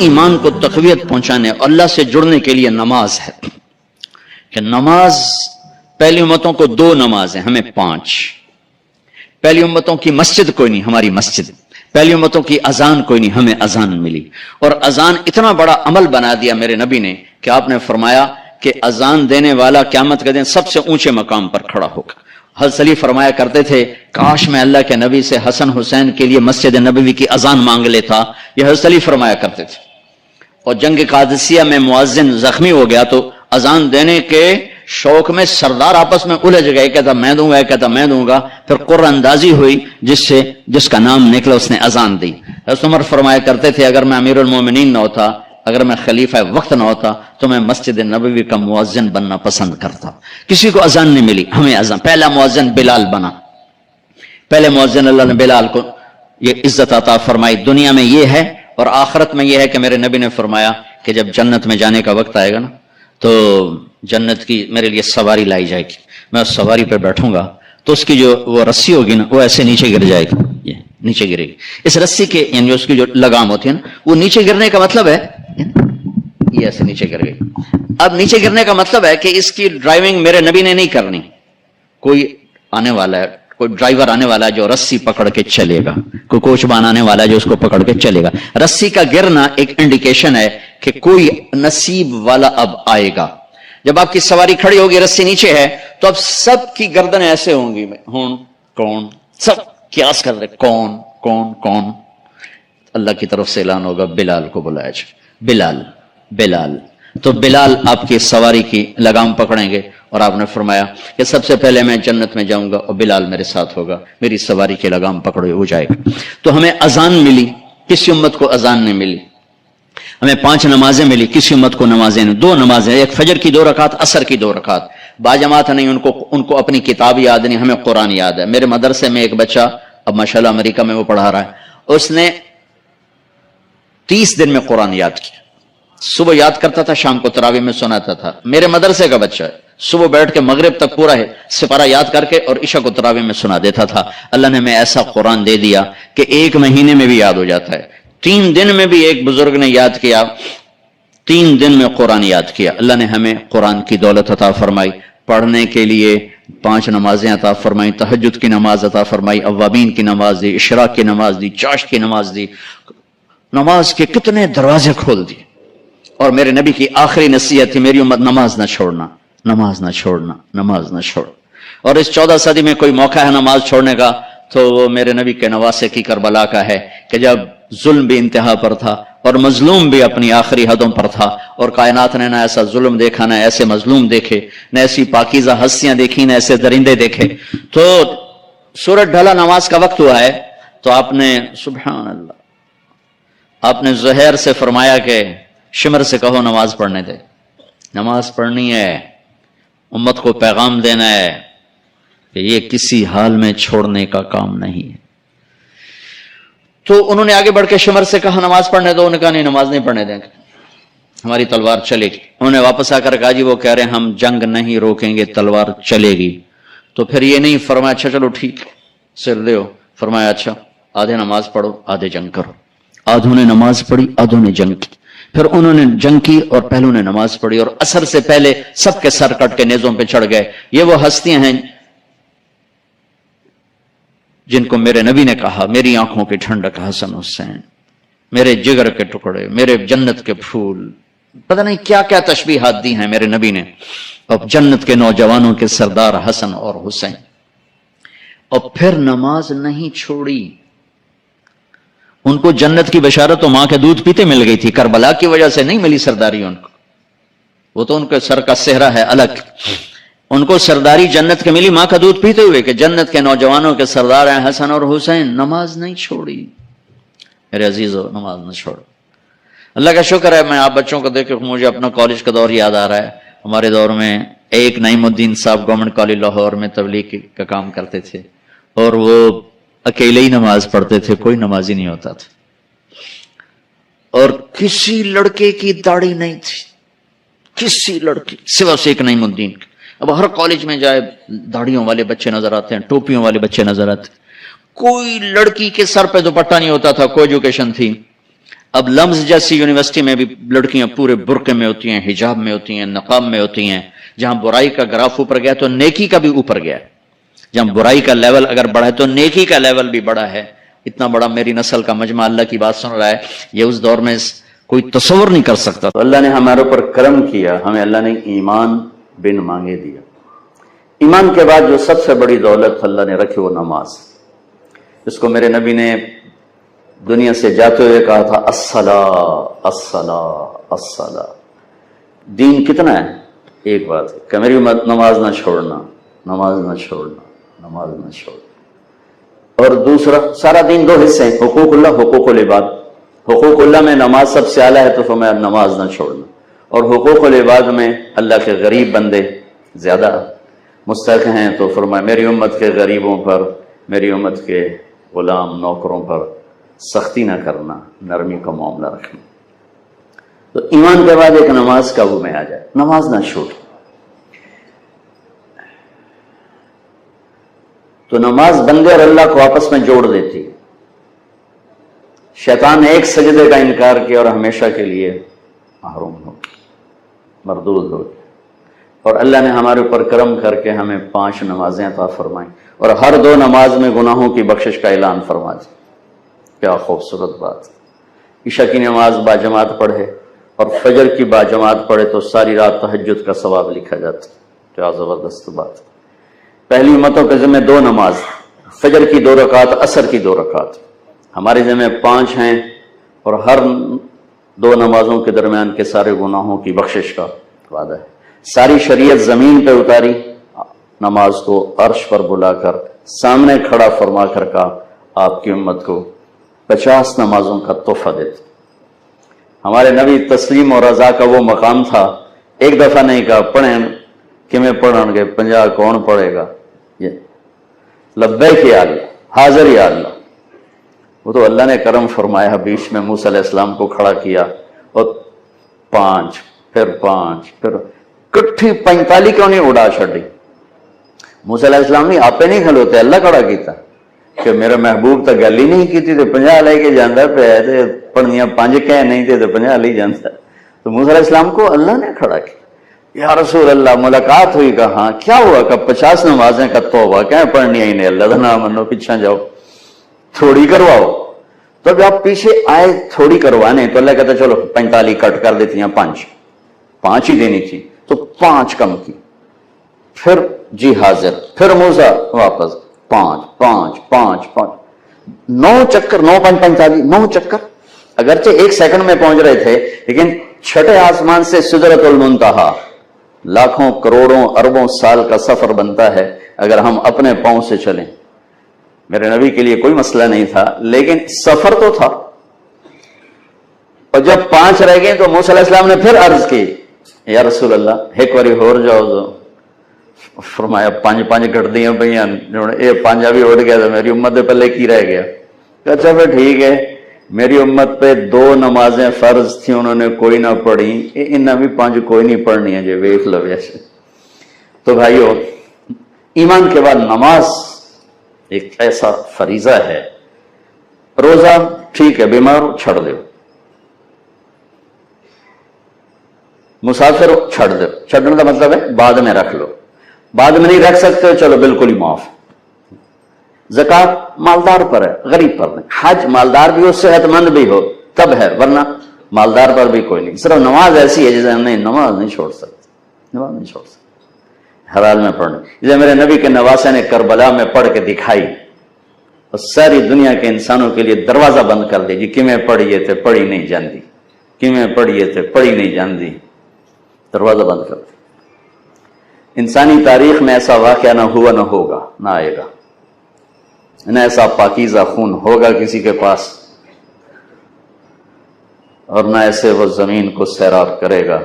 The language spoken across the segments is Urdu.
ایمان کو تقویت پہنچانے اور اللہ سے جڑنے کے لیے نماز ہے کہ نماز پہلی امتوں کو 2 نمازیں، ہمیں 5. پہلی امتوں کی مسجد کوئی نہیں، ہماری مسجد. پہلی امتوں کی اذان کوئی نہیں، ہمیں اذان ملی. اور اذان اتنا بڑا عمل بنا دیا میرے نبی نے کہ آپ نے فرمایا کہ اذان دینے والا قیامت کے دن سب سے اونچے مقام پر کھڑا ہوگا. حضرت علی فرمایا کرتے تھے کاش میں اللہ کے نبی سے حسن حسین کے لیے مسجد نبوی کی اذان مانگ لیتا. یہ حضرت علی فرمایا کرتے تھے. اور جنگ قادسیہ میں مؤذن زخمی ہو گیا تو اذان دینے کے شوق میں سردار آپس میں الجھ گئے، کہتا میں دوں گا، کہتا میں دوں گا. پھر قرعہ اندازی ہوئی، جس کا نام نکلا اس نے اذان دی. حضرت عمر فرمایا کرتے تھے اگر میں امیر المومنین نہ ہوتا، اگر میں خلیفہ وقت نہ ہوتا تو میں مسجد نبوی کا مؤذن بننا پسند کرتا. کسی کو اذان نہیں ملی، ہمیں اذان. پہلا مؤذن بلال بنا. پہلے مؤذن اللہ نے بلال کو یہ عزت عطا فرمائی. دنیا میں یہ ہے اور آخرت میں یہ ہے کہ میرے نبی نے فرمایا کہ جب جنت میں جانے کا وقت آئے گا نا تو جنت کی میرے لیے سواری لائی جائے گی. میں اس سواری پہ بیٹھوں گا تو اس کی جو وہ رسی ہوگی نا وہ ایسے نیچے گر جائے گی، یہ نیچے گرے گی. اس رسی کے یعنی اس کی جو لگام ہوتی ہے نا وہ نیچے گرنے کا مطلب ہے یہ ایسے نیچے گر گئی. اب نیچے گرنے کا مطلب ہے کہ اس کی ڈرائیونگ میرے نبی نے نہیں کرنی. کوئی آنے والا ہے، کوئی ڈرائیور آنے والا ہے جو رسی پکڑ کے چلے گا، کوئی کوچبان آنے والا ہے جو اس کو پکڑ کے چلے گا. رسی کا گرنا ایک انڈیکیشن ہے کہ کوئی نصیب والا اب آئے گا. جب آپ کی سواری کھڑی ہوگی، رسی نیچے ہے تو اب سب کی گردنیں ایسے ہوں گی، کون سب قیاس کر رہے کون کون کون. اللہ کی طرف سے اعلان ہوگا بلال کو بلایا جائے. بلال بلال تو بلال آپ کی سواری کی لگام پکڑیں گے اور آپ نے فرمایا کہ سب سے پہلے میں جنت میں جاؤں گا اور بلال میرے ساتھ ہوگا، میری سواری کی لگام پکڑے ہو جائے گا. تو ہمیں اذان ملی، کسی امت کو اذان نہیں ملی. ہمیں 5 نمازیں ملی، کسی امت کو نمازیں نہیں. 2 نمازیں، ایک فجر کی 2 رکعت، عصر کی 2 رکعت. باجماعت نہیں، ان کو اپنی کتاب یاد نہیں، ہمیں قرآن یاد ہے. میرے مدرسے میں ایک بچہ اب ماشاءاللہ امریکہ میں وہ پڑھا رہا ہے، اس نے 30 دن میں قرآن یاد کیا. صبح یاد کرتا تھا، شام کو تراویح میں سناتا تھا. میرے مدرسے کا بچہ ہے، صبح بیٹھ کے مغرب تک پورا ہے سپارہ یاد کر کے اور عشاء کو تراویح میں سنا دیتا تھا. اللہ نے ہمیں ایسا قرآن دے دیا کہ 1 مہینے میں بھی یاد ہو جاتا ہے. 3 دن میں بھی ایک بزرگ نے یاد کیا، 3 دن میں قرآن یاد کیا. اللہ نے ہمیں قرآن کی دولت عطا فرمائی. پڑھنے کے لیے 5 نمازیں عطا فرمائی، تہجد کی نماز عطا فرمائی، اوابین کی نماز دی، اشراق کی نماز دی، چاشت کی نماز دی. نماز کے کتنے دروازے کھول دیے. اور میرے نبی کی آخری نصیحت تھی میری امت نماز نہ چھوڑنا، نماز نہ چھوڑنا، نماز نہ چھوڑ. اور اس 14 صدی میں کوئی موقع ہے نماز چھوڑنے کا تو وہ میرے نبی کے نواسے کی کربلا کا ہے کہ جب ظلم بھی انتہا پر تھا اور مظلوم بھی اپنی آخری حدوں پر تھا اور کائنات نے نہ ایسا ظلم دیکھا، نہ ایسے مظلوم دیکھے، نہ ایسی پاکیزہ ہستیاں دیکھی، نہ ایسے درندے دیکھے. تو سورج ڈھلا، نماز کا وقت ہوا ہے تو آپ نے سبحان اللہ، آپ نے زہیر سے فرمایا کہ شمر سے کہو نماز پڑھنے دے. نماز پڑھنی ہے، امت کو پیغام دینا ہے کہ یہ کسی حال میں چھوڑنے کا کام نہیں ہے. تو انہوں نے آگے بڑھ کے شمر سے کہا نماز پڑھنے دو. انہوں نے کہا نہیں، نماز نہیں پڑھنے دیں گے، ہماری تلوار چلے گی. انہوں نے واپس آ کر کہا جی وہ کہہ رہے ہیں ہم جنگ نہیں روکیں گے، تلوار چلے گی. تو پھر یہ نہیں فرمایا اچھا چلو ٹھیک سر دے ہو. فرمایا اچھا آدھے نماز پڑھو، آدھے جنگ کرو. آدھوں نے نماز پڑھی، آدھوں نے جنگ کی. پھر انہوں نے جنگ کی اور پہلوں نے نماز پڑھی اور عصر سے پہلے سب کے سر کٹ کے نیزوں پہ چڑھ گئے. یہ وہ ہستیاں ہیں جن کو میرے نبی نے کہا میری آنکھوں کی ٹھنڈک حسن حسین، میرے جگر کے ٹکڑے، میرے جنت کے پھول. پتہ نہیں کیا کیا تشبیہات دی ہیں میرے نبی نے. اب جنت کے نوجوانوں کے سردار حسن اور حسین. اور پھر نماز نہیں چھوڑی. ان کو جنت کی بشارت تو ماں کے دودھ پیتے مل گئی تھی، کربلا کی وجہ سے نہیں ملی سرداری ان کو. وہ تو ان کے سر کا صحرا ہے الگ. ان کو سرداری جنت کے ملی ماں کا دودھ پیتے ہوئے کہ جنت کے نوجوانوں کے سردار ہیں حسن اور حسین. نماز نہیں چھوڑی. میرے عزیزو نماز نہ چھوڑو. اللہ کا شکر ہے میں آپ بچوں کو دیکھ کے مجھے اپنا کالج کا دور یاد آ رہا ہے. ہمارے دور میں ایک نعیم الدین صاحب گورنمنٹ کالج لاہور میں تبلیغ کا کام کرتے تھے اور وہ اکیلے ہی نماز پڑھتے تھے، کوئی نمازی نہیں ہوتا تھا. اور کسی لڑکے کی داڑھی نہیں تھی، کسی لڑکی سوا سے ایک نعیم الدین. اب ہر کالج میں جائے داڑھیوں والے بچے نظر آتے ہیں، ٹوپیوں والے بچے نظر آتے ہیں. کوئی لڑکی کے سر پہ دوپٹہ نہیں ہوتا تھا، کوئی ایجوکیشن تھی. اب لمز جیسی یونیورسٹی میں بھی لڑکیاں پورے برقعے میں ہوتی ہیں، حجاب میں ہوتی ہیں، نقاب میں ہوتی ہیں. جہاں برائی کا گراف اوپر گیا تو نیکی کا بھی اوپر گیا. جہاں برائی کا لیول اگر بڑھا ہے تو نیکی کا لیول بھی بڑا ہے. اتنا بڑا میری نسل کا مجمع اللہ کی بات سن رہا ہے، یہ اس دور میں کوئی تصور نہیں کر سکتا. تو اللہ نے ہمارے اوپر کرم کیا، ہمیں اللہ نے ایمان بن مانگے دیا. ایمان کے بعد جو سب سے بڑی دولت اللہ نے رکھی وہ نماز. اس کو میرے نبی نے دنیا سے جاتے ہوئے کہا تھا الصلاۃ الصلاۃ الصلاۃ. دین کتنا ہے؟ ایک بات ہے کہ میری امت نماز نہ چھوڑنا، نماز نہ چھوڑنا، نماز نہ چھوڑنا. اور دوسرا سارا دین دو حصے ہیں، حقوق اللہ، حقوق العباد. حقوق اللہ میں نماز سب سے اعلیٰ ہے تو فرمایا نماز نہ چھوڑنا. اور حقوق العباد میں اللہ کے غریب بندے زیادہ مستحق ہیں تو فرمایا میری امت کے غریبوں پر، میری امت کے غلام نوکروں پر سختی نہ کرنا، نرمی کا معاملہ رکھنا. تو ایمان کے بعد ایک نماز قابو میں آ جائے، نماز نہ چھوٹ. تو نماز بندے اور اللہ کو آپس میں جوڑ دیتی. شیطان نے ایک سجدے کا انکار کیا اور ہمیشہ کے لیے محروم ہو گیا، مردود ہو گیا. اور اللہ نے ہمارے اوپر کرم کر کے ہمیں 5 نمازیں عطا فرمائیں اور ہر 2 نماز میں گناہوں کی بخشش کا اعلان فرما دیا. کیا خوبصورت بات. عشاء کی نماز باجماعت پڑھے اور فجر کی باجماعت پڑھے تو ساری رات تہجد کا ثواب لکھا جاتا. کیا زبردست بات. پہلی امتوں کے ذمہ 2 نماز، فجر کی 2 رکعت، عصر کی 2 رکعت. ہمارے ذمہ 5 ہیں اور ہر 2 نمازوں کے درمیان کے سارے گناہوں کی بخشش کا وعدہ ہے. ساری شریعت زمین پہ اتاری، نماز کو عرش پر بلا کر سامنے کھڑا فرما کر کہا آپ کی امت کو 50 نمازوں کا تحفہ دیتے. ہمارے نبی تسلیم اور رضا کا وہ مقام تھا، ایک دفعہ نہیں کہا پڑھیں کہ میں پڑھیں گے 50 کون پڑھے گا. یہ لبیک یا اللہ، حاضر یا اللہ. وہ تو اللہ نے کرم فرمایا، بیچ میں موسیٰ علیہ السلام کو کھڑا کیا اور 5 پھر 5 پھر کٹھی 45 کیوں نہیں اڑا چھڑی. موسیٰ علیہ السلام نہیں آپ پہ نہیں کھلوتے، اللہ کھڑا کیتا کہ میرا محبوب تو گل ہی نہیں کی تھی تو 50 لے کے جانا پہ پڑھنیاں 5 کہہ نہیں تھے تو 50 لے جانا. تو موسیٰ علیہ السلام کو اللہ نے کھڑا کیا. یا رسول اللہ ملاقات ہوئی، کہا کیا ہوا کہ 50 نمازیں کا توبہ کہیں پڑھنی ہی نہیں، اللہ کا نام منو پیچھا جاؤ تھوڑی کرواؤ. تو اب آپ پیچھے آئے تھوڑی کروانے تو اللہ کہتا چلو 45 کٹ کر دیتی ہیں، 5 ہی دینی تھی تو 5 کم کی. پھر جی حاضر، پھر موسیٰ واپس 5 9 چکر، 9 5 45 9 چکر. اگرچہ 1 سیکنڈ میں پہنچ رہے تھے لیکن چھٹے آسمان سے سدرۃ المنتہا لاکھوں کروڑوں اربوں سال کا سفر بنتا ہے اگر ہم اپنے پاؤں سے چلیں. میرے نبی کے لیے کوئی مسئلہ نہیں تھا لیکن سفر تو تھا. اور جب 5 رہ گئے تو موسیٰ علیہ السلام نے پھر عرض کی یا رسول اللہ ایک باری ہور جاؤ. تو فرمایا 5 کٹ دیاں پہ یہ 5 بھی اڑ گیا تو میری امت پہلے کی رہ گیا. اچھا پھر ٹھیک ہے، میری امت پہ 2 نمازیں فرض تھیں انہوں نے کوئی نہ پڑھی، انہیں بھی 5 کوئی نہیں پڑھنی ہے جی ویکھ لو ایسے. تو بھائیو ایمان کے بعد نماز ایک ایسا فریضہ ہے. روزہ ٹھیک ہے بیمار چھڑ دو، مسافر چھڑ دو، چھڑنے کا مطلب ہے بعد میں رکھ لو، بعد میں نہیں رکھ سکتے چلو بالکل ہی معاف. زکوٰۃ مالدار پر ہے غریب پر نہیں. حج مالدار بھی ہو صحت مند بھی ہو تب ہے، ورنہ مالدار پر بھی کوئی نہیں. صرف نماز ایسی ہے جسے ہم نے نماز نہیں چھوڑ سکتے، نماز نہیں چھوڑ سکتے ہر حال میں پڑھنے. جسے میرے نبی کے نواسے نے کربلا میں پڑھ کے دکھائی اور ساری دنیا کے انسانوں کے لیے دروازہ بند کر دی. جی کیویں پڑھیے تھے پڑھی نہیں جاندی، کیویں پڑھیے تھے پڑھی نہیں جاندی، دروازہ بند کر دی. انسانی تاریخ میں ایسا واقعہ نہ ہوا نہ ہوگا نہ آئے گا، نہ ایسا پاکیزہ خون ہوگا کسی کے پاس، اور نہ ایسے وہ زمین کو سیراب کرے گا.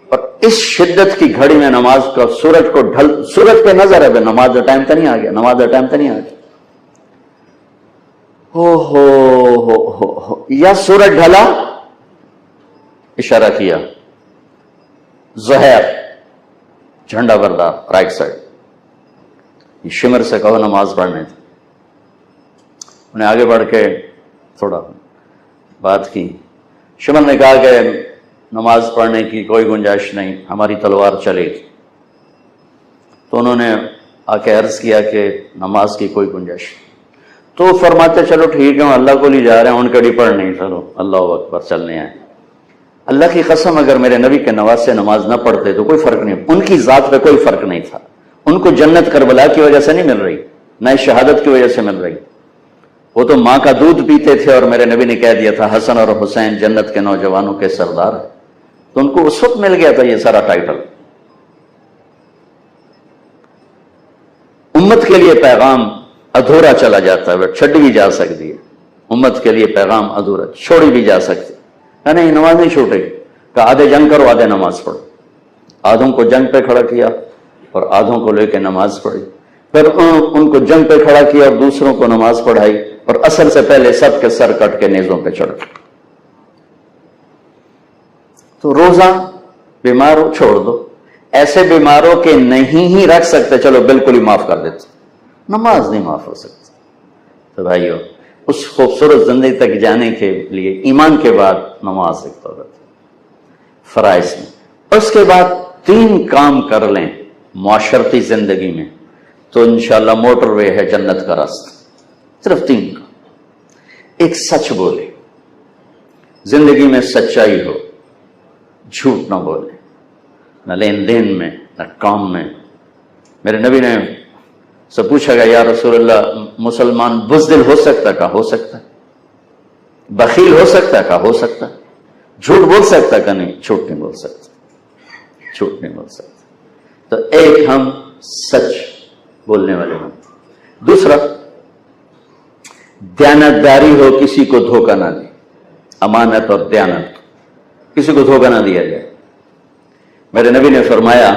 اور اس شدت کی گھڑی میں نماز کا سورج کو سورج پہ نظر ہے، نماز کا ٹائم تو نہیں آ گیا، نماز کا ٹائم تو نہیں آ گیا. ہو یا سورج ڈھلا، اشارہ کیا زہر جھنڈا بردار رائٹ سائڈ، یہ شمر سے کہو نماز پڑھنے تھی. انہیں آگے بڑھ کے تھوڑا بات کی. شمر نے کہا کہ نماز پڑھنے کی کوئی گنجائش نہیں، ہماری تلوار چلے گی. تو انہوں نے آ کے عرض کیا کہ نماز کی کوئی گنجائش. تو فرماتے چلو ٹھیک ہے، ہم اللہ کو لے جا رہے ہیں، ان کڑی پڑھ نہیں، چلو اللہ اکبر چلنے آئے. اللہ کی قسم اگر میرے نبی کے نواسے نماز نہ پڑھتے تو کوئی فرق نہیں، ان کی ذات پہ کوئی فرق نہیں تھا. ان کو جنت کربلا کی وجہ سے نہیں مل رہی، نہ شہادت کی وجہ سے مل رہی. وہ تو ماں کا دودھ پیتے تھے اور میرے نبی نے کہہ دیا تھا حسن اور حسین جنت کے نوجوانوں کے سردار ہیں. تو ان کو اس وقت مل گیا تھا یہ سارا ٹائٹل. امت کے لیے پیغام ادھورا چلا جاتا ہے، چھڈ بھی جا سکتی ہے. امت کے لیے پیغام ادھورا چھوڑی بھی جا سکتی ہے. نہیں، نماز نہیں چھوٹے گی. کہ آدھے جنگ کرو، آدھے نماز پڑھو. آدھوں کو جنگ پہ کھڑا کیا اور آدھوں کو لے کے نماز پڑھی. پھر ان کو جنگ پہ کھڑا کیا اور دوسروں کو نماز پڑھائی، اور اصل سے پہلے سب کے سر کٹ کے نیزوں پہ چڑھ گئے. تو روزہ بیمار چھوڑ دو. ایسے بیماروں کے نہیں ہی رکھ سکتے، چلو بالکل ہی معاف کر دیتے، نماز نہیں معاف ہو سکتی. تو بھائیو، اس خوبصورت زندگی تک جانے کے لیے ایمان کے بعد نماز ایک دولت فرائض میں. اس کے بعد 3 کام کر لیں معاشرتی زندگی میں تو انشاءاللہ موٹر وے ہے جنت کا راستہ. صرف 3 کام. ایک، سچ بولے، زندگی میں سچائی ہو، جھوٹ نہ بولے، نہ لین دین میں نہ کام میں. میرے نبی نے سے پوچھا گیا یا رسول اللہ مسلمان بزدل ہو سکتا؟ کہا ہو سکتا ہے. بخیل ہو سکتا؟ کہا ہو سکتا ہے. جھوٹ بول سکتا؟ کہا نہیں، جھوٹ نہیں بول سکتا، جھوٹ نہیں بول سکتا. تو ایک ہم سچ بولنے والے ہوں. دوسرا، دیانتداری ہو، کسی کو دھوکہ نہ دے. امانت اور دیانت، کسی کو دھوکہ نہ دیا جائے. میرے نبی نے فرمایا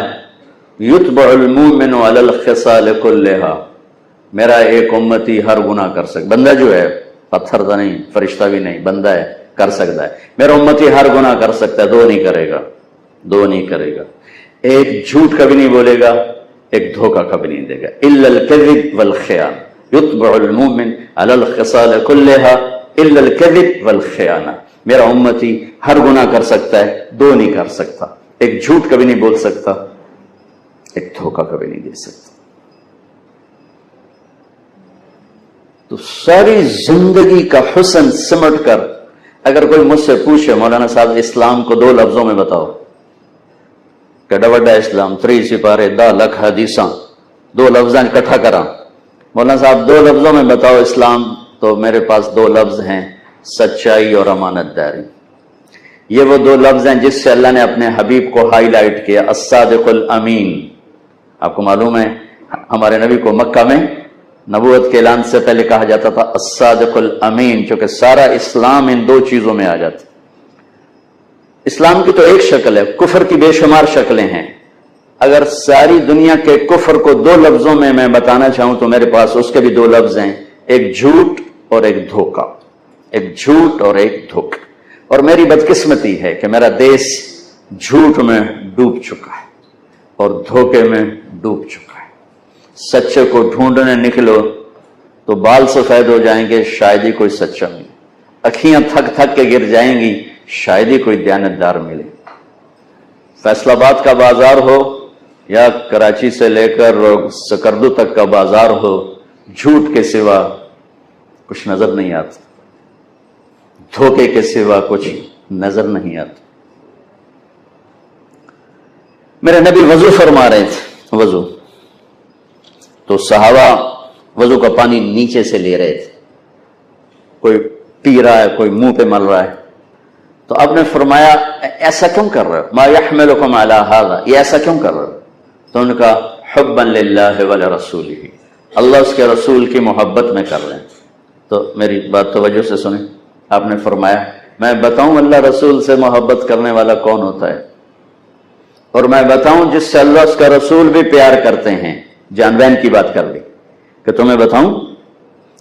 یتبع المؤمن علی الخصال کلھا. میرا ایک امتی ہر گناہ کر سکتا، بندہ جو ہے پتھر تو نہیں، فرشتہ بھی نہیں، بندہ ہے، کر سکتا ہے. میرا امتی ہر گناہ کر سکتا ہے، 2 نہیں کرے گا. 2 نہیں کرے گا. ایک جھوٹ کبھی نہیں بولے گا، ایک دھوکہ کبھی نہیں دے گا. الا الکذب والخیانہ. یتبع المؤمن علی الخصال کلھا الا الکذب والخیانہ. میرا امتی ہر گناہ کر سکتا ہے، 2 نہیں کر سکتا. ایک جھوٹ کبھی نہیں بول سکتا، ایک دھوکہ کبھی نہیں دے سکتا. تو ساری زندگی کا حسن سمٹ کر اگر کوئی مجھ سے پوچھے مولانا صاحب اسلام کو 2 لفظوں میں بتاؤ، کہ ڈوڈا اسلام 3 سپارے 10 لکھ حدیثاں 2 لفظاں اکٹھا کرا، مولانا صاحب 2 لفظوں میں بتاؤ اسلام، تو میرے پاس 2 لفظ ہیں، سچائی اور امانت داری. یہ وہ 2 لفظ ہیں جس سے اللہ نے اپنے حبیب کو ہائی لائٹ کیا، الصادق الامین. آپ کو معلوم ہے ہمارے نبی کو مکہ میں نبوت کے اعلان سے پہلے کہا جاتا تھا الصادق الامین، چونکہ سارا اسلام ان 2 چیزوں میں آ جاتا. اسلام کی تو ایک شکل ہے، کفر کی بے شمار شکلیں ہیں. اگر ساری دنیا کے کفر کو 2 لفظوں میں میں بتانا چاہوں تو میرے پاس اس کے بھی 2 لفظ ہیں، ایک جھوٹ اور ایک دھوکہ. ایک جھوٹ اور ایک دھوکہ. اور میری بدقسمتی ہے کہ میرا دیس جھوٹ میں ڈوب چکا ہے اور دھوکے میں ڈوب چکا ہے. سچے کو ڈھونڈنے نکلو تو بال سفید ہو جائیں گے، شاید ہی کوئی سچا ملے. اکھیاں تھک تھک کے گر جائیں گی، شاید ہی کوئی دیانتدار ملے. فیصل آباد کا بازار ہو یا کراچی سے لے کر سکردو تک کا بازار ہو، جھوٹ کے سوا کچھ نظر نہیں آتا، دھوکے کے سوا کچھ نظر نہیں آتا. میرے نبی وضو فرما رہے تھے، وضو تو صحابہ وضو کا پانی نیچے سے لے رہے تھے. کوئی پی رہا ہے، کوئی منہ پہ مل رہا ہے. تو آپ نے فرمایا ایسا کیوں کر رہے ہو؟ ما یحملکم علی ھذا، یہ ایسا کیوں کر رہے ہو؟ تو ان کا حبا للہ ولرسولہ، اللہ اس کے رسول کی محبت میں کر رہے ہیں. تو میری بات توجہ سے سنیں. آپ نے فرمایا میں بتاؤں اللہ رسول سے محبت کرنے والا کون ہوتا ہے، اور میں بتاؤں جس سے اللہ اس کا رسول بھی پیار کرتے ہیں. جانبین کی بات کر لی کہ تمہیں بتاؤں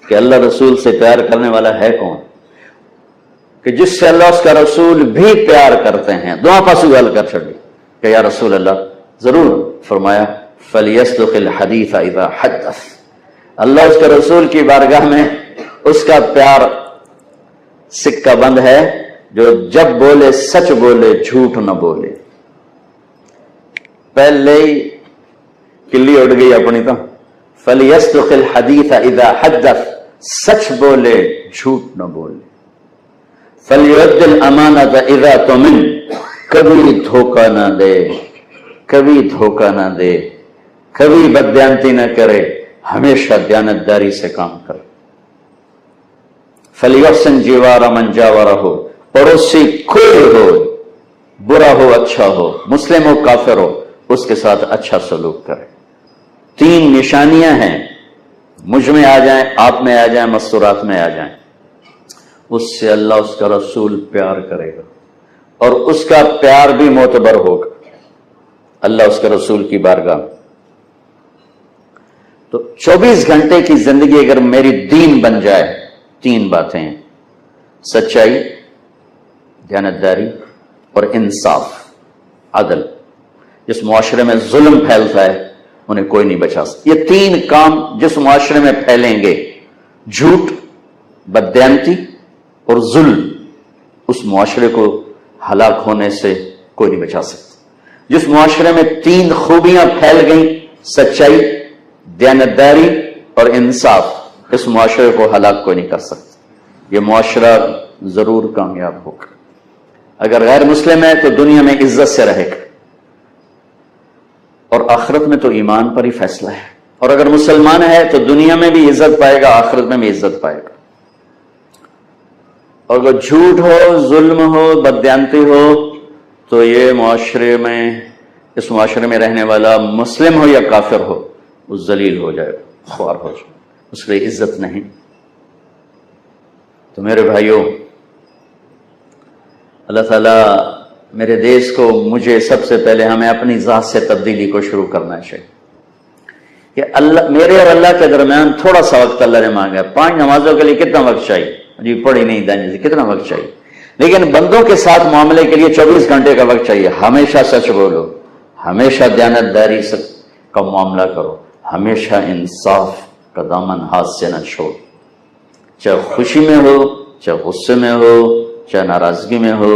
کہ اللہ رسول سے پیار کرنے والا ہے کون، کہ جس سے اللہ اس کا رسول بھی پیار کرتے ہیں. دعا پاسو گل کر چھڑی کہ یا رسول اللہ ضرور. فرمایا فَلْيَصْدُقِ الْحَدِيثَ إِذَا حَدَّثَ. اللہ اس کے رسول کی بارگاہ میں اس کا پیار سکہ بند ہے جو جب بولے سچ بولے جھوٹ نہ بولے. پہلے ہی کلی اڑ گئی اپنی تو فَلْيَصْدُقِ الْحَدِيثَ إِذَا حَدَّثَ, سچ بولے جھوٹ نہ بولے. فَلْيُؤَدِّ الْأَمَانَةَ إِذَا تُؤْمِنَ, کبھی دھوکہ نہ دے, کبھی دھوکہ نہ دے, کبھی بددیانتی نہ کرے, ہمیشہ دیانتداری سے کام کرے. فَلْيُحْسِنْ جِوَارَ مَنْ جَاوَرَهُ, پڑوسی کوئی ہو, برا ہو اچھا ہو, مسلم ہو کافر ہو, اس کے ساتھ اچھا سلوک کرے. 3 نشانیاں ہیں, مجھ میں آ جائیں, آپ میں آ جائیں, مستورات میں آ جائیں, اس سے اللہ اس کا رسول پیار کرے گا, اور اس کا پیار بھی معتبر ہوگا اللہ اس کے رسول کی بارگاہ. تو 24 گھنٹے کی زندگی اگر میری دین بن جائے, 3 باتیں ہیں, سچائی, دیانتداری اور انصاف, عدل. جس معاشرے میں ظلم پھیلتا ہے انہیں کوئی نہیں بچا سکتا. یہ 3 کام جس معاشرے میں پھیلیں گے, جھوٹ, بددیانتی اور ظلم, اس معاشرے کو ہلاک ہونے سے کوئی نہیں بچا سکتا. جس معاشرے میں 3 خوبیاں پھیل گئیں, سچائی, دیانتداری اور انصاف, اس معاشرے کو ہلاک کوئی نہیں کر سکتا. یہ معاشرہ ضرور کامیاب ہوگا. اگر غیر مسلم ہے تو دنیا میں عزت سے رہے گا, اور آخرت میں تو ایمان پر ہی فیصلہ ہے. اور اگر مسلمان ہے تو دنیا میں بھی عزت پائے گا, آخرت میں بھی عزت پائے گا. اور اگر جھوٹ ہو, ظلم ہو, بددیانتی ہو, تو یہ معاشرے میں, اس معاشرے میں رہنے والا مسلم ہو یا کافر ہو, وہ ذلیل ہو جائے گا, خوار ہو جائے گا, اس کے لیے عزت نہیں. تو میرے بھائیوں, اللہ تعالیٰ میرے دیش کو, مجھے سب سے پہلے ہمیں اپنی ذات سے تبدیلی کو شروع کرنا چاہیے. کہ اللہ, میرے اور اللہ کے درمیان تھوڑا سا وقت اللہ نے مانگا ہے. 5 نمازوں کے لیے کتنا وقت چاہیے؟ جی پڑھی نہیں دانی جی, کتنا وقت چاہیے؟ لیکن بندوں کے ساتھ معاملے کے لیے 24 گھنٹے کا وقت چاہیے. ہمیشہ سچ بولو, ہمیشہ دیانتداری کا معاملہ کرو, ہمیشہ انصاف کا دامن ہاتھ سے نہ چھوڑ. چاہے خوشی میں ہو, چاہے غصے میں ہو, چاہے ناراضگی میں ہو,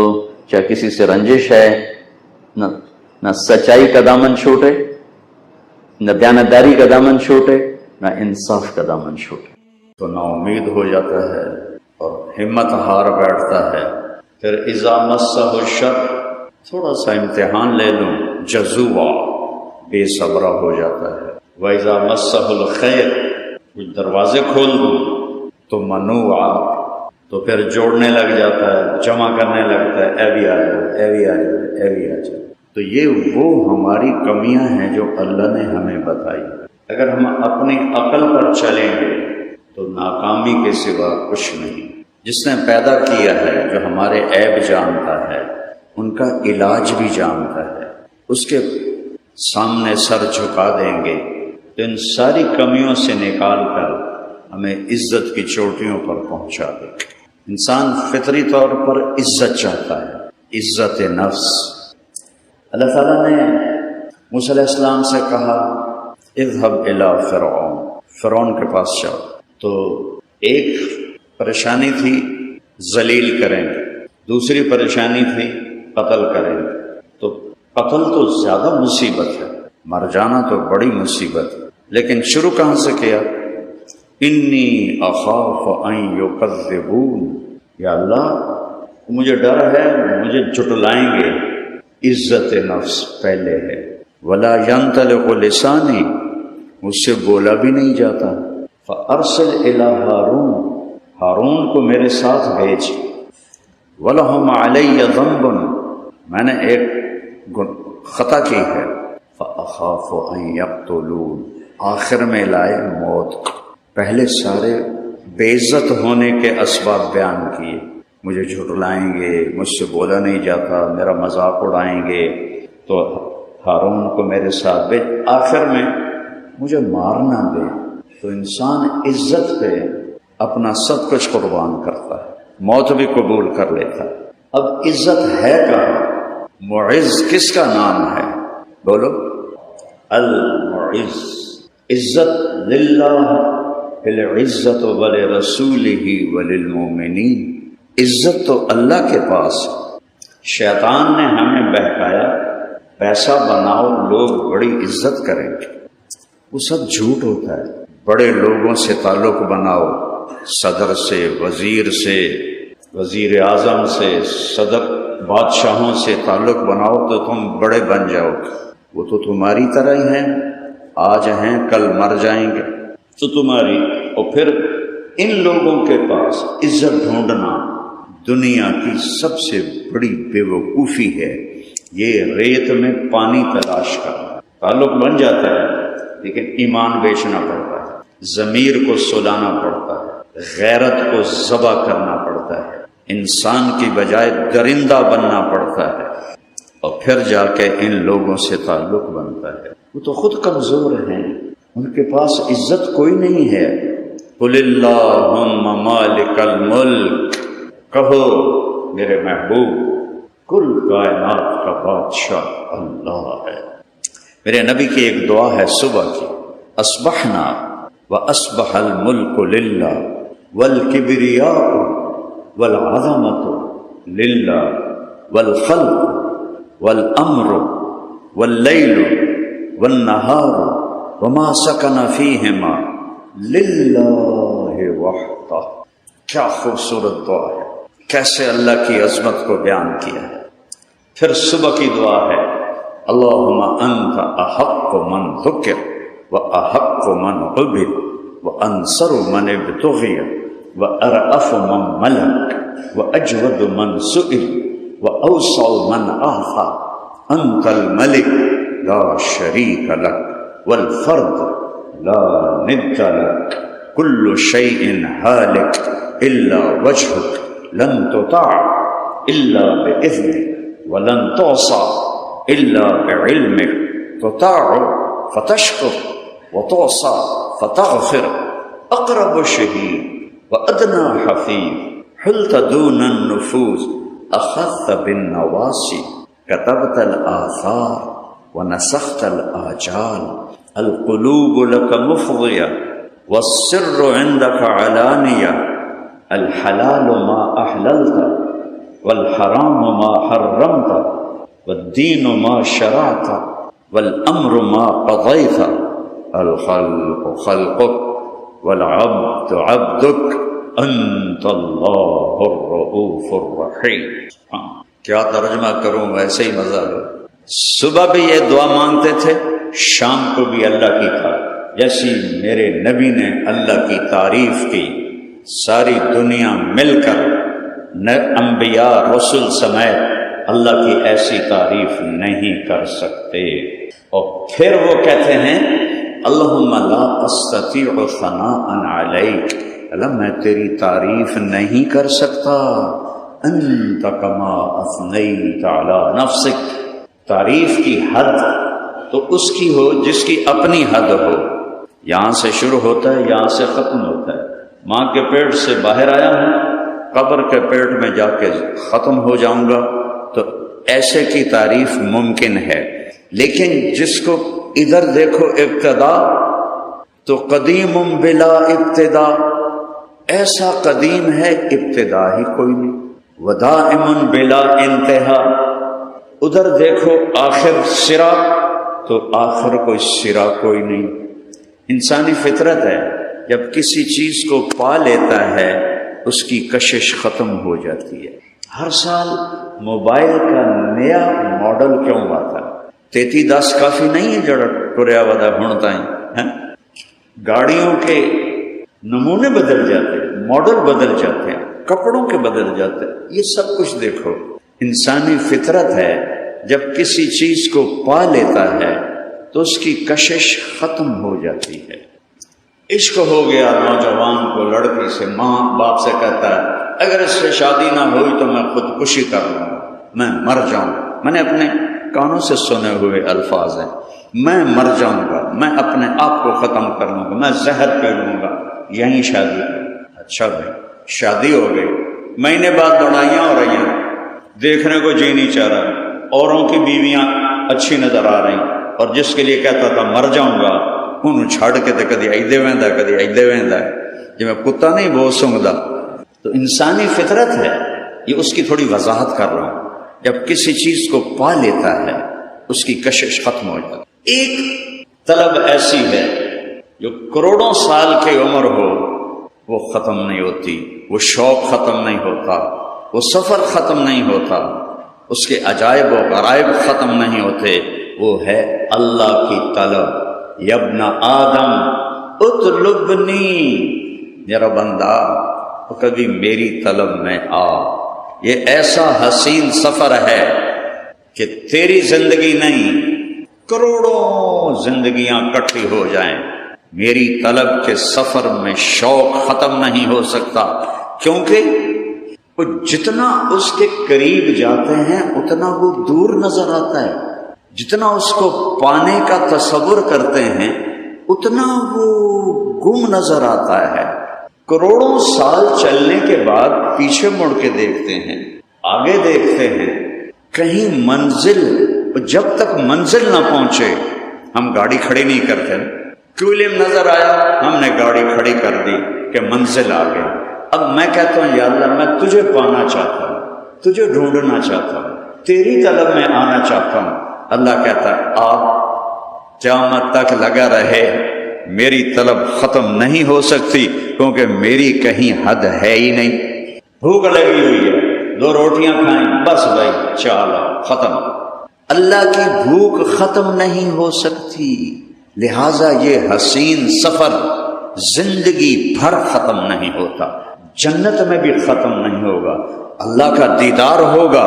چاہے کسی سے رنجش ہے, نہ سچائی کا دامن چھوٹے, نہ دیانتداری کا دامن چھوٹے, نہ انصاف کا دامن چھوٹے. تو نا امید ہو جاتا ہے اور ہمت ہار بیٹھتا ہے. پھر اذا مسہ الشر, تھوڑا سا امتحان لے لوں, جزوع, بے صبرا ہو جاتا ہے. واذا مسہ الخیر, کچھ دروازے کھول دوں تو منوعا, تو پھر جوڑنے لگ جاتا ہے, جمع کرنے لگتا ہے, اے بھی آ جائے, اے بھی آ جائے, اے بھی آ جائے. تو یہ وہ ہماری کمیاں ہیں جو اللہ نے ہمیں بتائی. اگر ہم اپنی عقل پر چلیں گے تو ناکامی کے سوا کچھ نہیں. جس نے پیدا کیا ہے, جو ہمارے عیب جانتا ہے, ان کا علاج بھی جانتا ہے, اس کے سامنے سر جھکا دیں گے تو ان ساری کمیوں سے نکال کر ہمیں عزت کی چوٹیوں پر پہنچا دے. انسان فطری طور پر عزت چاہتا ہے, عزت نفس. اللہ تعالیٰ نے موسیٰ علیہ السلام سے کہا اذهب الى فرعون, فرعون کے پاس جاؤ. تو ایک پریشانی تھی ذلیل کریں گے, دوسری پریشانی تھی قتل کریں گے. تو قتل تو زیادہ مصیبت ہے, مر جانا تو بڑی مصیبت ہے. لیکن شروع کہاں سے کیا؟ انی اخاف ان یکذبون, یا اللہ مجھے ڈر ہے مجھے جھٹلائیں گے. عزت نفس پہلے ہے. ولا ینطلق لسانی, مجھ سے بولا بھی نہیں جاتا. فارسل الی ہارون, ہارون کو میرے ساتھ بھیج. ولہم علی ذنب, میں نے ایک خطا کی ہے. فاخاف ان یقتلون, آخر میں لائے موت. پہلے سارے بے عزت ہونے کے اسباب بیان کیے. مجھے جھٹلائیں گے, مجھ سے بولا نہیں جاتا, میرا مذاق اڑائیں گے, تو ہارون کو میرے ساتھ بھیج. آخر میں مجھے مارنا دے. تو انسان عزت پہ اپنا سب کچھ قربان کرتا ہے, موت بھی قبول کر لیتا ہے. اب عزت ہے کہاں؟ معز کس کا نام ہے؟ بولو, المعز. عزت للہ العزت ولرسولہ وللمؤمنین. عزت تو اللہ کے پاس ہے۔ شیطان نے ہمیں بہکایا پیسہ بناؤ لوگ بڑی عزت کریں گے، وہ سب جھوٹ ہوتا ہے۔ بڑے لوگوں سے تعلق بناؤ، صدر سے، وزیر سے، وزیر اعظم سے، صدر بادشاہوں سے تعلق بناؤ تو تم بڑے بن جاؤ گے۔ وہ تو تمہاری طرح ہی ہیں، آج ہیں کل مر جائیں گے تو تمہاری۔ اور پھر ان لوگوں کے پاس عزت ڈھونڈنا دنیا کی سب سے بڑی بے وقوفی ہے۔ یہ ریت میں پانی تلاش کرنا، تعلق بن جاتا ہے لیکن ایمان بیچنا پڑتا ہے، ضمیر کو سلانا پڑتا ہے، غیرت کو ذبح کرنا پڑتا ہے، انسان کی بجائے درندہ بننا پڑتا ہے، اور پھر جا کے ان لوگوں سے تعلق بنتا ہے۔ وہ تو خود کمزور ہیں، ان کے پاس عزت کوئی نہیں ہے۔ قل اللہم مالک الملک، کہو میرے محبوب کل کائنات کا بادشاہ اللہ ہے۔ میرے نبی کی ایک دعا ہے صبح کی، اصبحنا واصبح الملک للہ والکبریاء والعظمت للہ والخلق والامر واللیل والنہار وما سکن فیہما للہ وحدہ۔ کیا خوبصورت دعا ہے، کیسے اللہ کی عظمت کو بیان کیا ہے۔ پھر صبح کی دعا ہے اللہم انت احق من ذکر واحق من عبد وانصر من ابتغی وارأف من ملک واجود من سئل واوسع من اعطى، انت الملک لا شریک لک والفرد لا ند لک، کل شیء ہالک الا وجہک، لن تطاع الا باذنک ولن تعصى الا بعلمک، تطاع فتشکر وتعصى فتغفر، اقرب شہید وادنى حفیظ، حلت دون النفوذ اخذت بالنواصی، كتبت الآثار ونسخت الآجال، القلوب لك مفضية والسر عندك علانية، الحلال ما أحللت والحرام ما حرمت والدين ما شرعت والأمر ما قضيت، الخلق خلقك والعبد عبدك، أنت الله الرؤوف الرحيم۔ کیا ترجمہ کروں، ویسے ہی مزہ لو۔ صبح بھی یہ دعا مانگتے تھے، شام کو بھی اللہ کی تھا۔ جیسی میرے نبی نے اللہ کی تعریف کی، ساری دنیا مل کر انبیاء رسول سمیت اللہ کی ایسی تعریف نہیں کر سکتے۔ اور پھر وہ کہتے ہیں اللہم لا استطیع ثناء علیک، اللہ میں تیری تعریف نہیں کر سکتا، انت کما اثنیت علی نفسک، تعریف کی حد تو اس کی ہو جس کی اپنی حد ہو۔ یہاں سے شروع ہوتا ہے، یہاں سے ختم ہوتا ہے۔ ماں کے پیٹ سے باہر آیا ہوں، قبر کے پیٹ میں جا کے ختم ہو جاؤں گا، تو ایسے کی تعریف ممکن ہے۔ لیکن جس کو ادھر دیکھو ابتدا تو قدیم بلا ابتدا، ایسا قدیم ہے ابتدا ہی کوئی نہیں، ودائم بلا انتہا، ادھر دیکھو آخر سرا تو آخر کوئی سرا کوئی نہیں۔ انسانی فطرت ہے، جب کسی چیز کو پا لیتا ہے اس کی کشش ختم ہو جاتی ہے۔ ہر سال موبائل کا نیا ماڈل کیوں آتا ہے؟ 3310 کافی نہیں ہے جڑا ٹریا ودا ہونتا ہے۔ گاڑیوں کے نمونے بدل جاتے ہیں، ماڈل بدل جاتے ہیں، کپڑوں کے بدل جاتے ہیں، یہ سب کچھ دیکھو۔ انسانی فطرت ہے، جب کسی چیز کو پا لیتا ہے تو اس کی کشش ختم ہو جاتی ہے۔ عشق ہو گیا نوجوان کو لڑکی سے، ماں باپ سے کہتا ہے اگر اس سے شادی نہ ہوئی تو میں خودکشی کر لوں گا، میں مر جاؤں گا۔ میں نے اپنے کانوں سے سنے ہوئے الفاظ ہیں، میں مر جاؤں گا، میں اپنے آپ کو ختم کر لوں گا، میں زہر پی لوں گا، یہیں شادی کر۔ اچھا بھائی، شادی ہو گئی، مہینے بعد لڑائیاں ہو رہی ہیں، دیکھنے کو جی نہیں چاہ رہا، اوروں کی بیویاں اچھی نظر آ رہی، اور جس کے لیے کہتا تھا مر جاؤں گا انہوں چھڑ کے تے کدی ایدے ویندا کدی ایدے ویندا، جی میں کتا نہیں بہت سونگدا، تو انسانی فطرت ہے، یہ اس کی تھوڑی وضاحت کر رہا ہوں۔ جب کسی چیز کو پا لیتا ہے اس کی کشش ختم ہو جاتی۔ ایک طلب ایسی ہے جو کروڑوں سال کی عمر ہو وہ ختم نہیں ہوتی، وہ شوق ختم نہیں ہوتا، وہ سفر ختم نہیں ہوتا، اس کے عجائب و غرائب ختم نہیں ہوتے، وہ ہے اللہ کی طلب۔ یا ابن آدم اطلبنی، میرا بندہ تو کبھی میری طلب میں آ۔ یہ ایسا حسین سفر ہے کہ تیری زندگی نہیں، کروڑوں زندگیاں اکٹھی ہو جائیں، میری طلب کے سفر میں شوق ختم نہیں ہو سکتا، کیونکہ وہ جتنا اس کے قریب جاتے ہیں اتنا وہ دور نظر آتا ہے، جتنا اس کو پانے کا تصور کرتے ہیں اتنا وہ گم نظر آتا ہے۔ کروڑوں سال چلنے کے بعد پیچھے مڑ کے دیکھتے ہیں، آگے دیکھتے ہیں، کہیں منزل، جب تک منزل نہ پہنچے ہم گاڑی کھڑی نہیں کرتے۔ کوئلم نظر آیا، ہم نے گاڑی کھڑی کر دی کہ منزل آ گئی۔ اب میں کہتا ہوں یا اللہ میں تجھے پانا چاہتا ہوں، تجھے ڈھونڈنا چاہتا ہوں، تیری طلب میں آنا چاہتا ہوں۔ اللہ کہتا ہے آ، قیامت تک لگا رہے، میری طلب ختم نہیں ہو سکتی، کیونکہ میری کہیں حد ہے ہی نہیں۔ بھوک لگی ہوئی ہے، 2 روٹیاں کھائیں، بس بھائی چلو ختم۔ اللہ کی بھوک ختم نہیں ہو سکتی، لہذا یہ حسین سفر زندگی بھر ختم نہیں ہوتا، جنت میں بھی ختم نہیں ہوگا، اللہ کا دیدار ہوگا۔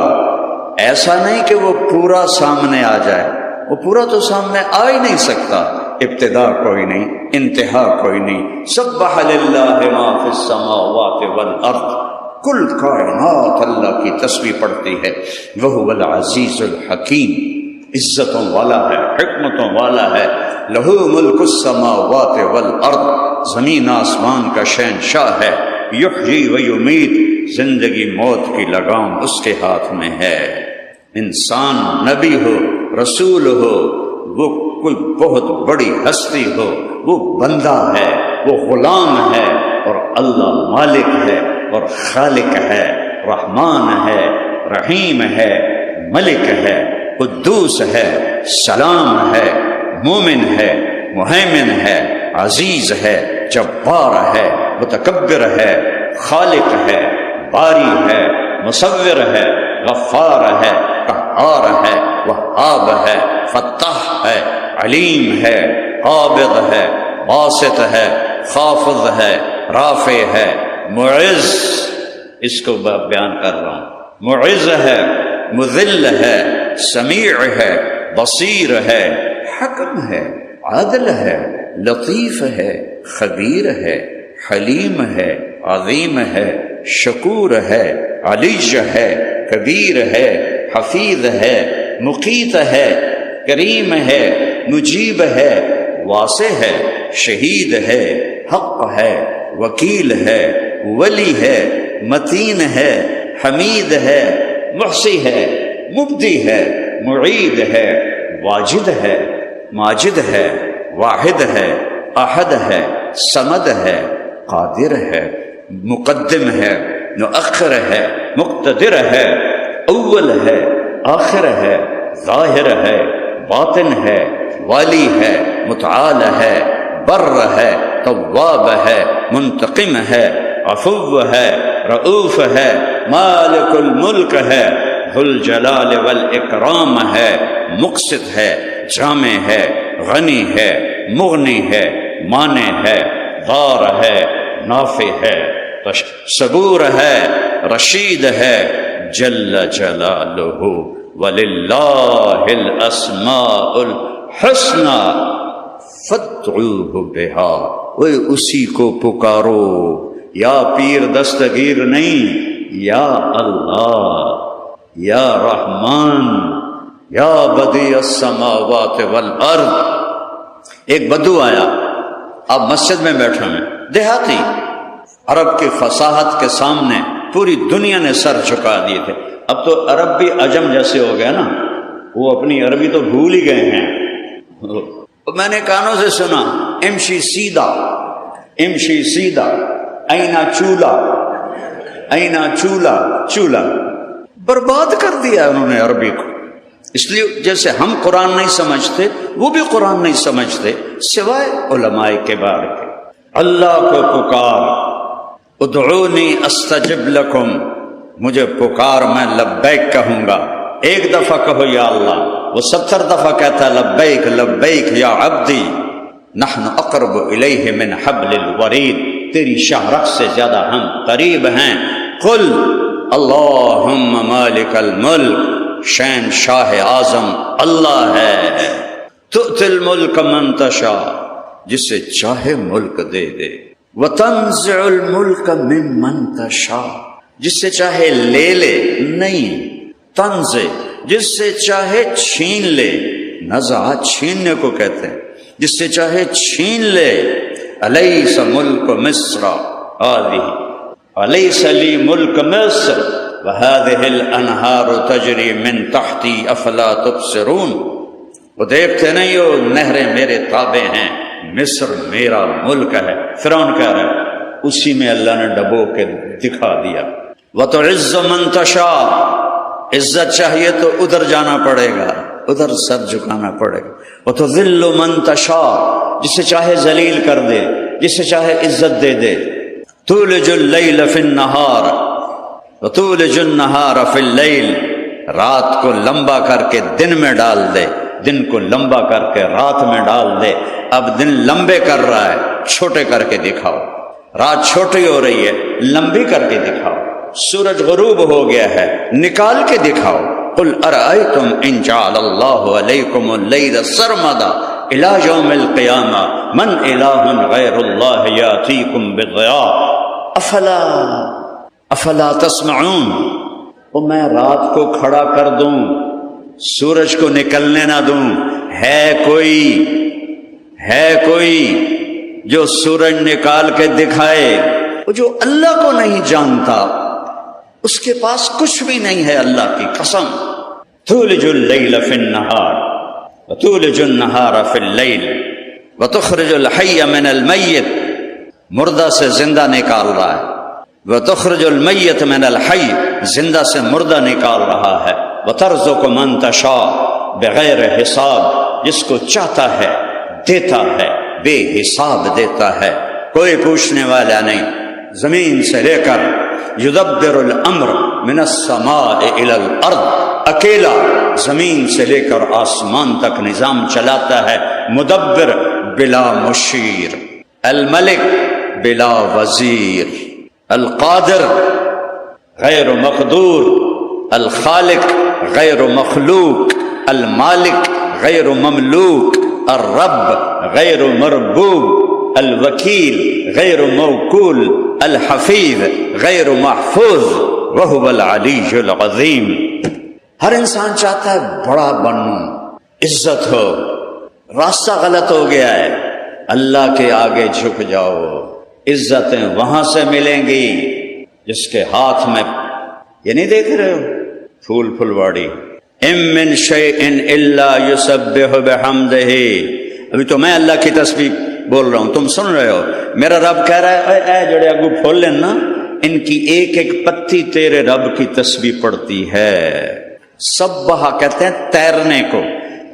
ایسا نہیں کہ وہ پورا سامنے آ جائے، وہ پورا تو سامنے آ ہی نہیں سکتا، ابتدا کوئی نہیں، انتہا کوئی نہیں۔ سبح للہ ما فی السماوات والارض، کل کائنات اللہ کی تسبیح پڑھتی ہے۔ وہو العزیز الحکیم، عزتوں والا ہے، حکمتوں والا ہے۔ لہو ملک السماوات والارض، زمین آسمان کا شہنشاہ ہے۔ یحیی و یمیت، زندگی موت کی لگام اس کے ہاتھ میں ہے۔ انسان نبی ہو، رسول ہو، وہ کوئی بہت بڑی ہستی ہو، وہ بندہ ہے، وہ غلام ہے، اور اللہ مالک ہے اور خالق ہے، رحمان ہے، رحیم ہے، ملک ہے، قدوس ہے، سلام ہے، مومن ہے، مہیمن ہے، عزیز ہے، جبار ہے، متکبر ہے، خالق ہے، باری ہے، مصور ہے، غفار ہے، قہار ہے، وہاب ہے، فتاح ہے، علیم ہے، قابض ہے، باسط ہے، خافض ہے، رافع ہے، معز، اس کو بیان کر رہا ہوں، معز ہے، مذل ہے، سمیع ہے، بصیر ہے، حکم ہے، عادل ہے، لطیف ہے، خبیر ہے، حلیم ہے، عظیم ہے، شکور ہے، علی ہے، کبیر ہے، حفیظ ہے، مقیت ہے، کریم ہے، مجیب ہے، واسع ہے، شہید ہے، حق ہے، وکیل ہے، ولی ہے، متین ہے، حمید ہے، محصی ہے، مبدی ہے، معید ہے، واجد ہے، ماجد ہے، واحد ہے، احد ہے، صمد ہے، قادر ہے، مقدم ہے، مؤخر ہے، مقتدر ہے، اول ہے، آخر ہے، ظاہر ہے، باطن ہے، والی ہے، متعال ہے، بر ہے، تواب ہے، منتقم ہے، عفو ہے، رؤوف ہے، مالک الملک ہے، ذو الجلال والاکرام ہے، مقسط ہے، جامع ہے، غنی ہے، مغنی ہے، مانع ہے، ضار ہے، نافع ہے، صبور ہے، رشید ہے، جل جلالہ، وللہ الاسماء الحسنى فادعوہ بہا، وہ اسی کو پکارو، یا پیر دستگیر نہیں، یا اللہ، یا رحمان، یا بدیع السماوات والارض۔ ایک بدو آیا، اب مسجد میں بیٹھے ہیں، دیہاتی، عرب کی فصاحت کے سامنے پوری دنیا نے سر جھکا دیے تھے۔ اب تو عرب بھی عجم جیسے ہو گیا نا، وہ اپنی عربی تو بھول ہی گئے ہیں۔ میں نے کانوں سے سنا، امشی سیدھا، امشی سیدھا، اینا چولہا، اینا چولہا، چولہا برباد کر دیا انہوں نے عربی کو. اس لیے جیسے ہم قرآن نہیں سمجھتے وہ بھی قرآن نہیں سمجھتے سوائے علماء کبار کے. اللہ کو پکار، ادعونی استجب لکم، مجھے پکار میں لبیک کہوں گا. ایک دفعہ کہو یا اللہ، وہ 70 دفعہ کہتا ہے لبیک لبیک یا عبدی نحن اقرب الیہ من حبل الورید، تیری شاہرخ سے زیادہ ہم قریب ہیں. قل اللہم مالک الملک، شین شاہ اعظم اللہ ہے. تؤتی الملک من تشاء، جسے چاہے ملک دے دے. وتنزع الملک ممن تشاء، جس سے چاہے لے لے، نہیں تنزع جس سے چاہے چھین لے. نزع چھیننے کو کہتے ہیں، جس سے چاہے چھین لے. الیس ملک مصر هذه، الیس لی ملک مصر وهذه الانہار تجری من تحتی افلا تبصرون. وہ دیکھتے نہیں ہو نہریں میرے تابع ہیں، مصر میرا ملک ہے. فرعون کہہ رہا ہے، اسی میں اللہ نے ڈبو کے دکھا دیا. وتعز من تشاء، عزت چاہیے تو ادھر جانا پڑے گا، ادھر سر جھکانا پڑے گا. وتذل من تشاء، جسے چاہے ذلیل کر دے، جسے چاہے عزت دے دے. تولج اللیل فی النہار وتولج النہار فی اللیل، رات کو لمبا کر کے دن میں ڈال دے، دن کو لمبا کر کے رات میں ڈال دے. اب دن لمبے کر رہا ہے، چھوٹے کر کے دکھاؤ. رات چھوٹی ہو رہی ہے، لمبی کر کے دکھاؤ. سورج غروب ہو گیا ہے، نکال کے دکھاؤ. قل ارأیتم ان جعل اللہ علیکم اللیل سرمدا الی یوم القیامہ من الہ غیر اللہ یاتیکم بضیاء افلا تسمعون. اور میں رات کو کھڑا کر دوں، سورج کو نکلنے نہ دوں. ہے کوئی جو سورج نکال کے دکھائے؟ وہ جو اللہ کو نہیں جانتا اس کے پاس کچھ بھی نہیں ہے. اللہ کی قسم. تولج اللیل فی النہار وتولج النہار فی اللیل وتخرج الحی من المیت، مردہ سے زندہ نکال رہا ہے. وتخرج المیت من الحی، زندہ سے مردہ نکال رہا ہے. وترزق من تشاء بغیر حساب، جس کو چاہتا ہے دیتا ہے، بے حساب دیتا ہے، کوئی پوچھنے والا نہیں. زمین سے لے کر یدبر الامر من السماء الى الارض، اکیلا زمین سے لے کر آسمان تک نظام چلاتا ہے. مدبر بلا مشیر، الملک بلا وزیر، القادر غیر مقدور، الخالق غیر مخلوق، المالک غیر مملوک، الرب غیر مربوب، الوکیل غیر موکول، الحفیظ غیر محفوظ، وہو العلی العظیم. ہر انسان چاہتا ہے بڑا بنوں، عزت ہو. راستہ غلط ہو گیا ہے. اللہ کے آگے جھک جاؤ، عزتیں وہاں سے ملیں گی جس کے ہاتھ میں، یہ نہیں دیکھ رہے ہو پھول پھلواڑی، ام من شیء الا یسبح بحمدہ. ابھی تو میں اللہ کی تسبیح بول رہا ہوں، تم سن رہے ہو. میرا رب کہہ رہا ہے اے جڑے اگو پھول لینا، ان کی ایک ایک پتی تیرے رب کی تسبیح پڑتی ہے. سبحہ کہتے ہیں تیرنے کو.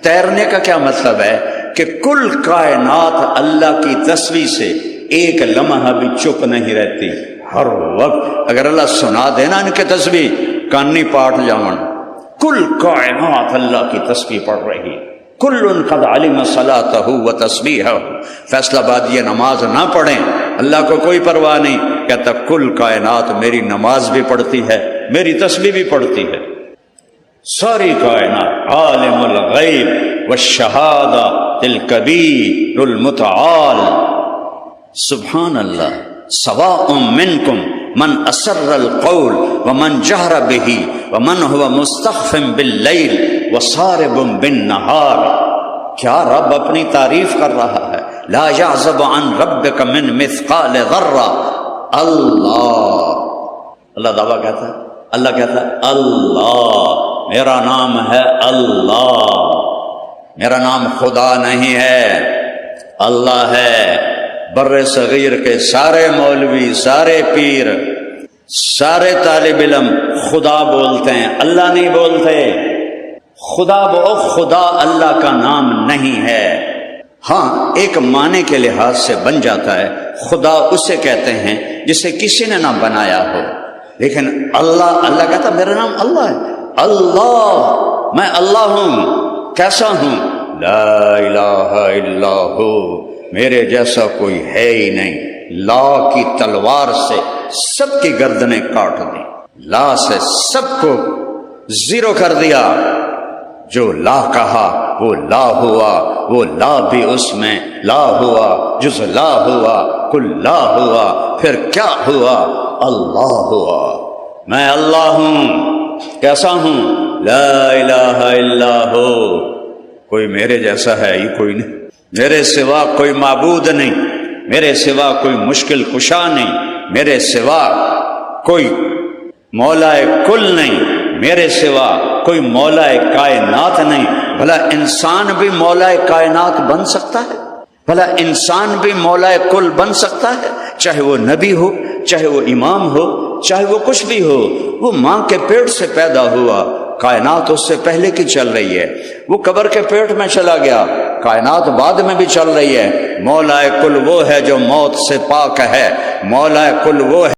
تیرنے کا کیا مطلب ہے کہ کل کائنات اللہ کی تسبیح سے ایک لمحہ بھی چپ نہیں رہتی. ہر وقت اگر اللہ سنا دینا ان کے تسبیح، کانی پاٹ جاون. کل کائنات اللہ کی تسبیح پڑھ رہی. کل قد علم صلاتہ و تسبیحہ. فیصلہ باد یہ نماز نہ پڑھیں، اللہ کو کوئی پرواہ نہیں. کہتا کل کائنات میری نماز بھی پڑھتی ہے، میری تسبیح بھی پڑھتی ہے. ساری کائنات. عالم الغیب والشہادہ الکبیر المتعال. سبحان اللہ. سواء منکم من اسر القول ومن جہر به ومن هو مستخف باللیل وصارب بالنہار. کیا رب اپنی تعریف کر رہا ہے. لا یعزب عن ربک من مثقال ذرہ. اللہ دعویٰ کہتا ہے، اللہ کہتا ہے اللہ، میرا نام ہے اللہ، میرا نام خدا نہیں ہے، اللہ ہے. بر صغیر کے سارے مولوی، سارے پیر، سارے طالب علم خدا بولتے ہیں، اللہ نہیں بولتے۔ خدا اللہ کا نام نہیں ہے۔ ہاں ایک معنی کے لحاظ سے بن جاتا ہے، خدا اسے کہتے ہیں جسے کسی نے نہ بنایا ہو، لیکن اللہ کہتا میرا نام اللہ ہے، اللہ، میں اللہ ہوں۔ کیسا ہوں؟ لا الہ الا ہو، میرے جیسا کوئی ہے ہی نہیں۔ لا کی تلوار سے سب کی گردنیں کاٹ دی، لا سے سب کو زیرو کر دیا۔ جو لا کہا وہ لا ہوا، وہ لا بھی اس میں لا ہوا، جز لا ہوا، کل لا ہوا، پھر کیا ہوا؟ اللہ ہوا۔ میں اللہ ہوں۔ کیسا ہوں؟ لا الہ الا ہو، کوئی میرے جیسا ہے ہی کوئی نہیں، میرے سوا کوئی معبود نہیں، میرے سوا کوئی مشکل کشا نہیں، میرے سوا کوئی مولا کل نہیں، میرے سوا کوئی مولا کائنات نہیں۔ بھلا انسان بھی مولا کائنات بن سکتا ہے؟ بھلا انسان بھی مولا کل بن سکتا ہے؟ چاہے وہ نبی ہو، چاہے وہ امام ہو، چاہے وہ کچھ بھی ہو، وہ ماں کے پیٹ سے پیدا ہوا، کائنات اس سے پہلے کی چل رہی ہے۔ وہ قبر کے پیٹ میں چلا گیا، کائنات بعد میں بھی چل رہی ہے۔ مولا کل وہ ہے جو موت سے پاک ہے، مولا کل وہ ہے